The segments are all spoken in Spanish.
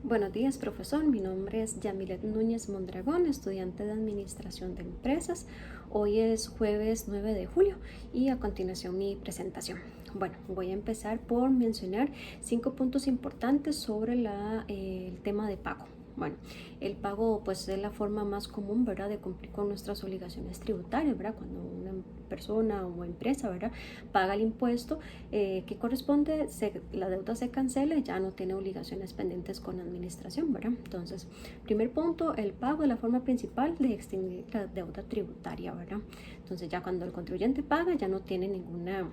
Buenos días, profesor. Mi nombre es Yamilet Núñez Mondragón, estudiante de Administración de Empresas. Hoy es jueves 9 de julio y a continuación mi presentación. Bueno, voy a empezar por mencionar 5 puntos importantes sobre el tema de pago. Bueno, el pago pues es la forma más común, ¿verdad?, de cumplir con nuestras obligaciones tributarias, ¿verdad? Cuando una persona o empresa, ¿verdad?, paga el impuesto que corresponde, la deuda se cancela y ya no tiene obligaciones pendientes con la administración, ¿verdad? Entonces, primer punto, el pago es la forma principal de extinguir la deuda tributaria, ¿verdad? Entonces, ya cuando el contribuyente paga, ya no tiene ninguna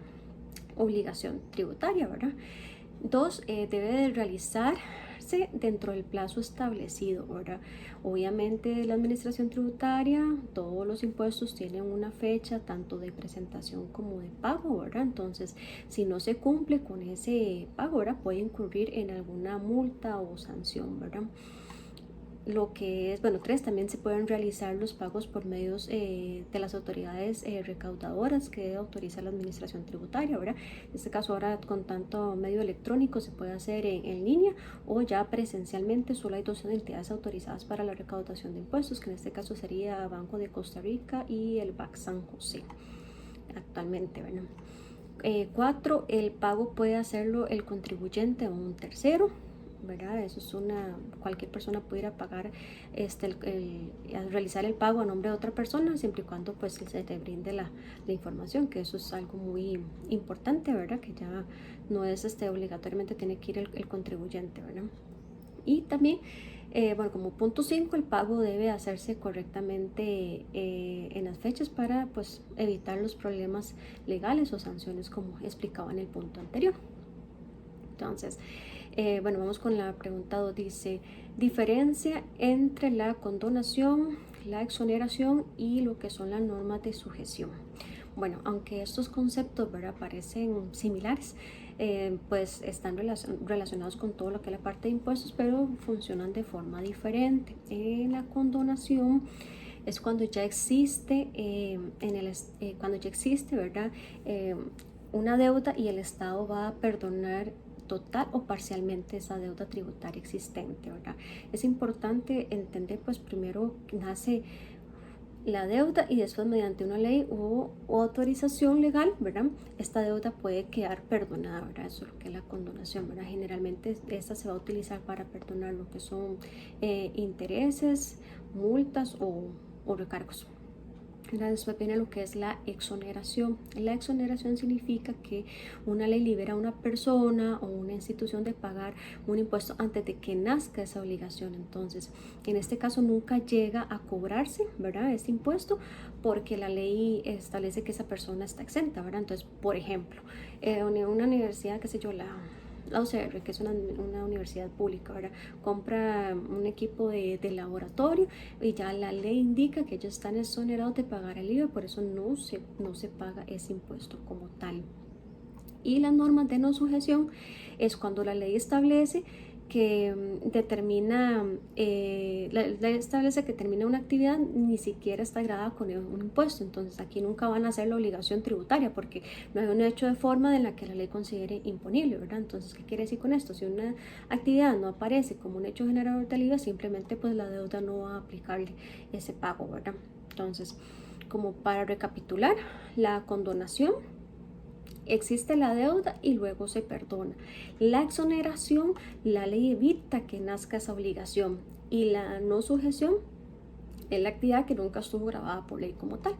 obligación tributaria, ¿verdad? Dos, debe de realizarse dentro del plazo establecido, ¿verdad? Obviamente la administración tributaria, todos los impuestos tienen una fecha tanto de presentación como de pago, ¿verdad? Entonces, si no se cumple con ese pago, ¿verdad?, puede incurrir en alguna multa o sanción, ¿verdad? Lo que es, bueno, tres, también se pueden realizar los pagos por medios de las autoridades recaudadoras que autoriza la administración tributaria, ¿verdad? En este caso ahora con tanto medio electrónico se puede hacer en línea o ya presencialmente. Solo hay dos entidades autorizadas para la recaudación de impuestos, que en este caso sería Banco de Costa Rica y el BAC San José actualmente, ¿verdad? Cuatro, el pago puede hacerlo el contribuyente o un tercero, ¿verdad? Eso es cualquier persona pudiera pagar, realizar el pago a nombre de otra persona, siempre y cuando pues se te brinde la información, que eso es algo muy importante, ¿verdad? Que ya no es obligatoriamente tiene que ir el contribuyente, ¿verdad? Y también, bueno, como punto 5, el pago debe hacerse correctamente en las fechas para pues evitar los problemas legales o sanciones como explicaba en el punto anterior. Entonces, bueno, vamos con la pregunta 2. Dice, diferencia entre la condonación, la exoneración y lo que son las normas de sujeción. Bueno, aunque estos conceptos, ¿verdad?, parecen similares, pues están relacionados con todo lo que es la parte de impuestos, pero funcionan de forma diferente. En la condonación es cuando ya existe, cuando ya existe, ¿verdad?, una deuda y el Estado va a perdonar total o parcialmente esa deuda tributaria existente, ¿verdad? Es importante entender, pues primero nace la deuda y después mediante una ley o autorización legal, ¿verdad?, esta deuda puede quedar perdonada, ¿verdad? Eso es lo que es la condonación, ¿verdad? Generalmente esta se va a utilizar para perdonar lo que son intereses, multas o recargos. Después viene lo que es la exoneración. La exoneración significa que una ley libera a una persona o una institución de pagar un impuesto antes de que nazca esa obligación. Entonces, en este caso nunca llega a cobrarse, ¿verdad?, este impuesto, porque la ley establece que esa persona está exenta, ¿verdad? Entonces, por ejemplo, una universidad, qué sé yo, la UCR, que es una universidad pública, ¿verdad?, compra un equipo de laboratorio y ya la ley indica que ellos están exonerados de pagar el IVA, por eso no se paga ese impuesto como tal. Y las normas de no sujeción es cuando la ley establece que termina una actividad, ni siquiera está grabada con un impuesto. Entonces aquí nunca van a hacer la obligación tributaria porque no hay un hecho de forma en la que la ley considere imponible, ¿verdad? Entonces, ¿qué quiere decir con esto? Si una actividad no aparece como un hecho generador del IVA, simplemente pues la deuda no va a aplicarle ese pago, ¿verdad? Entonces, como para recapitular, la condonación: existe la deuda y luego se perdona. La exoneración, la ley evita que nazca esa obligación. Y la no sujeción es la actividad que nunca estuvo grabada por ley como tal.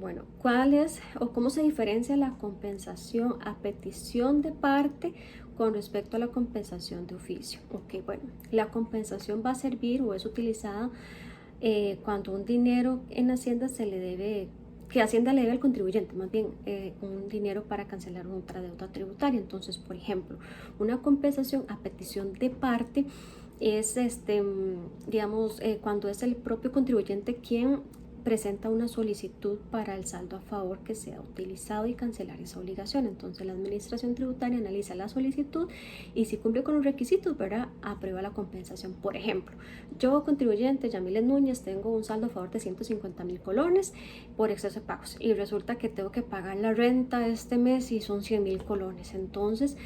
Bueno, ¿cuál es o cómo se diferencia la compensación a petición de parte con respecto a la compensación de oficio? Ok, bueno, la compensación va a servir o es utilizada cuando un dinero en Hacienda que Hacienda le debe al contribuyente, más bien un dinero para cancelar otra deuda tributaria. Entonces, por ejemplo, una compensación a petición de parte es, digamos, cuando es el propio contribuyente quien presenta una solicitud para el saldo a favor que sea utilizado y cancelar esa obligación. Entonces la administración tributaria analiza la solicitud y si cumple con los requisitos, ¿verdad?, aprueba la compensación. Por ejemplo, yo, contribuyente Yamilet Núñez, tengo un saldo a favor de 150.000 colones por exceso de pagos y resulta que tengo que pagar la renta este mes y son 100.000 colones. Entonces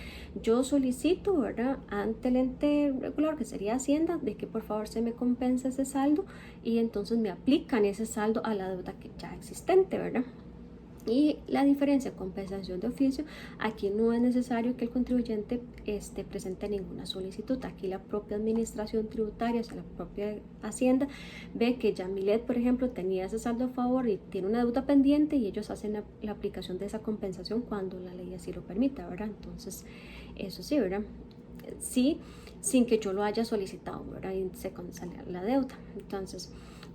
yo solicito, ¿verdad?, ante el ente regulador, que sería Hacienda, de que por favor se me compense ese saldo y entonces me aplican ese saldo a la deuda que ya existente, ¿verdad? Y la diferencia, compensación de oficio, aquí no es necesario que el contribuyente presente ninguna solicitud. Aquí la propia administración tributaria, o sea, la propia Hacienda, ve que Yamilet, por ejemplo, tenía ese saldo a favor y tiene una deuda pendiente y ellos hacen la aplicación de esa compensación cuando la ley así lo permita, ¿verdad? Entonces, eso sí, ¿verdad? Sí, sin que yo lo haya solicitado, ¿verdad? Y se cancela la deuda. Entonces,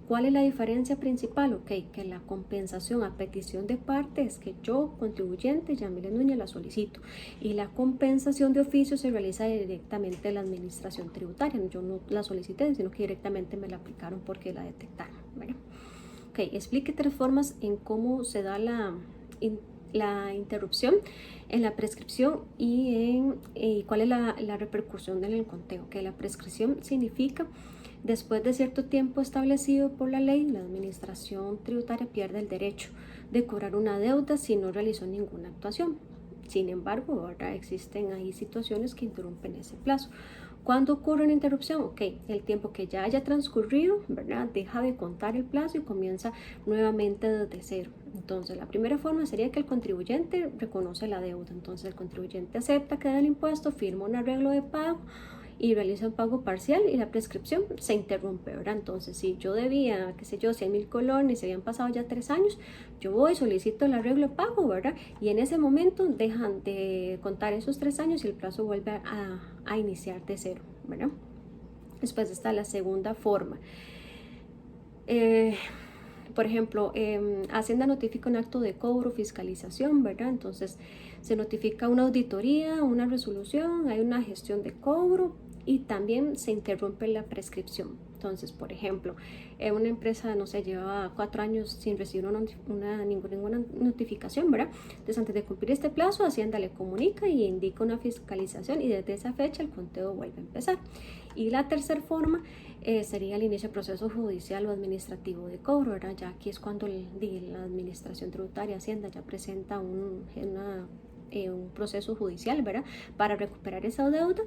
¿cuál es la diferencia principal? Ok, que la compensación a petición de parte es que yo, contribuyente, Yamilet Núñez, la solicito. Y la compensación de oficio se realiza directamente en la administración tributaria. Yo no la solicité, sino que directamente me la aplicaron porque la detectaron, ¿verdad? Ok, explique 3 formas en cómo se da la interrupción en la prescripción y cuál es la repercusión en el conteo. Que la prescripción significa después de cierto tiempo establecido por la ley, la administración tributaria pierde el derecho de cobrar una deuda si no realizó ninguna actuación. Sin embargo, ahora existen ahí situaciones que interrumpen ese plazo. ¿Cuándo ocurre una interrupción? Ok, el tiempo que ya haya transcurrido, ¿verdad?, deja de contar el plazo y comienza nuevamente desde cero. Entonces, la primera forma sería que el contribuyente reconoce la deuda. Entonces, el contribuyente acepta que da el impuesto, firma un arreglo de pago y realiza un pago parcial y la prescripción se interrumpe, ¿verdad? Entonces, si yo debía, qué sé yo, 100.000 colones y se habían pasado ya 3 años, yo voy, solicito el arreglo de pago, ¿verdad? Y en ese momento dejan de contar esos 3 años y el plazo vuelve a iniciar de cero, ¿verdad? Después está la segunda forma. Por ejemplo, Hacienda notifica un acto de cobro, fiscalización, ¿verdad? Entonces se notifica una auditoría, una resolución, hay una gestión de cobro y también se interrumpe la prescripción. Entonces, por ejemplo, una empresa, no sé, lleva 4 años sin recibir ninguna notificación, ¿verdad? Entonces, antes de cumplir este plazo, Hacienda le comunica y indica una fiscalización y desde esa fecha el conteo vuelve a empezar. Y la tercera forma sería el inicio del proceso judicial o administrativo de cobro, ¿verdad? Ya aquí es cuando la administración tributaria, Hacienda, ya presenta un proceso judicial, ¿verdad?, para recuperar esa deuda,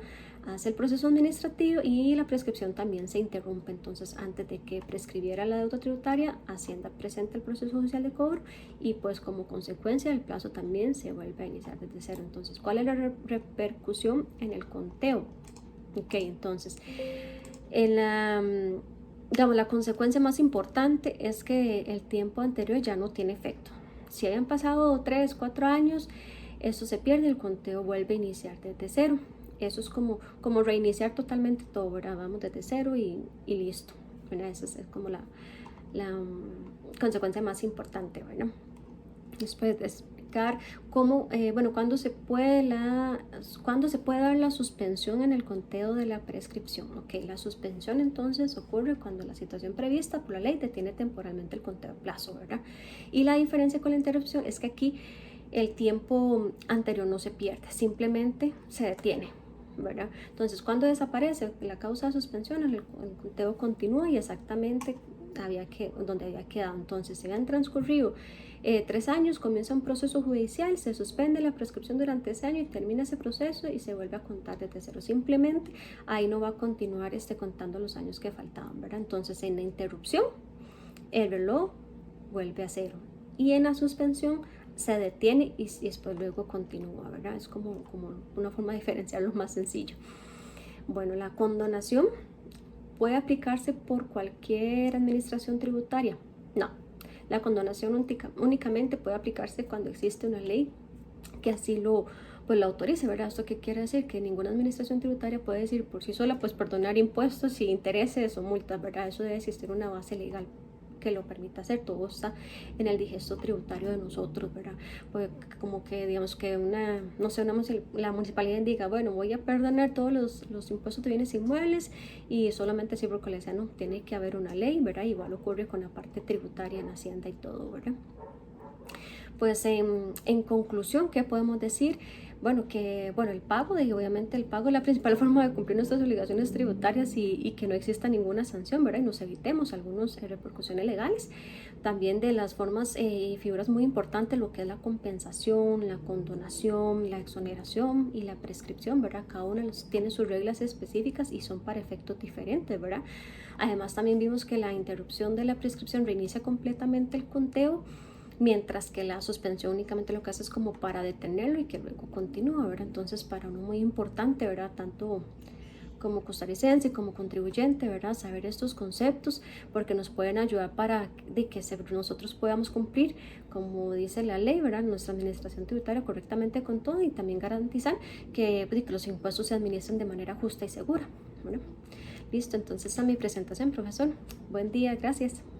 hace el proceso administrativo y la prescripción también se interrumpe. Entonces, antes de que prescribiera la deuda tributaria, Hacienda presenta el proceso judicial de cobro y pues como consecuencia el plazo también se vuelve a iniciar desde cero. Entonces, ¿cuál es la repercusión en el conteo? Ok, entonces, digamos, la consecuencia más importante es que el tiempo anterior ya no tiene efecto. Si hayan pasado 3, 4 años, eso se pierde, el conteo vuelve a iniciar desde cero. Eso es como reiniciar totalmente todo, ¿verdad? Vamos desde cero y listo, ¿verdad? Esa es como la consecuencia más importante, ¿verdad? Después de explicar cómo, cuándo se puede dar la suspensión en el conteo de la prescripción. Ok, la suspensión entonces ocurre cuando la situación prevista por la ley detiene temporalmente el conteo de plazo, ¿verdad? Y la diferencia con la interrupción es que aquí el tiempo anterior no se pierde, simplemente se detiene, ¿verdad? Entonces, cuando desaparece la causa de suspensión, el conteo continúa y exactamente donde había quedado. Entonces, se han transcurrido 3 años, comienza un proceso judicial, se suspende la prescripción durante ese año y termina ese proceso y se vuelve a contar desde cero. Simplemente ahí no va a continuar contando los años que faltaban, ¿verdad? Entonces, en la interrupción, el reloj vuelve a cero y en la suspensión se detiene y después luego continúa, ¿verdad? Es como una forma de diferenciarlo más sencillo. Bueno, la condonación puede aplicarse por cualquier administración tributaria. No, la condonación únicamente puede aplicarse cuando existe una ley que así lo autorice, ¿verdad? ¿Esto qué quiere decir? Que ninguna administración tributaria puede decir por sí sola, pues perdonar impuestos y intereses o multas, ¿verdad? Eso debe existir una base legal que lo permita hacer. Todo está en el digesto tributario de nosotros, ¿verdad? Pues como que digamos que no sé, la municipalidad diga, bueno, voy a perdonar todos los impuestos de bienes inmuebles y solamente así porque le decía, no, tiene que haber una ley, ¿verdad? Igual ocurre con la parte tributaria en Hacienda y todo, ¿verdad? Pues en conclusión, ¿qué podemos decir? Bueno, el pago, obviamente el pago es la principal forma de cumplir nuestras obligaciones tributarias y que no exista ninguna sanción, ¿verdad? Y nos evitemos algunas repercusiones legales. También de las formas y figuras muy importantes, lo que es la compensación, la condonación, la exoneración y la prescripción, ¿verdad? Cada una tiene sus reglas específicas y son para efectos diferentes, ¿verdad? Además, también vimos que la interrupción de la prescripción reinicia completamente el conteo, mientras que la suspensión únicamente lo que hace es como para detenerlo y que luego continúa, ¿verdad? Entonces, para uno muy importante, ¿verdad? Tanto como costarricense, como contribuyente, ¿verdad? Saber estos conceptos porque nos pueden ayudar para que nosotros podamos cumplir, como dice la ley, ¿verdad? Nuestra administración tributaria correctamente con todo y también garantizar que los impuestos se administren de manera justa y segura, ¿verdad? Listo, entonces esta es mi presentación, profesor. Buen día, gracias.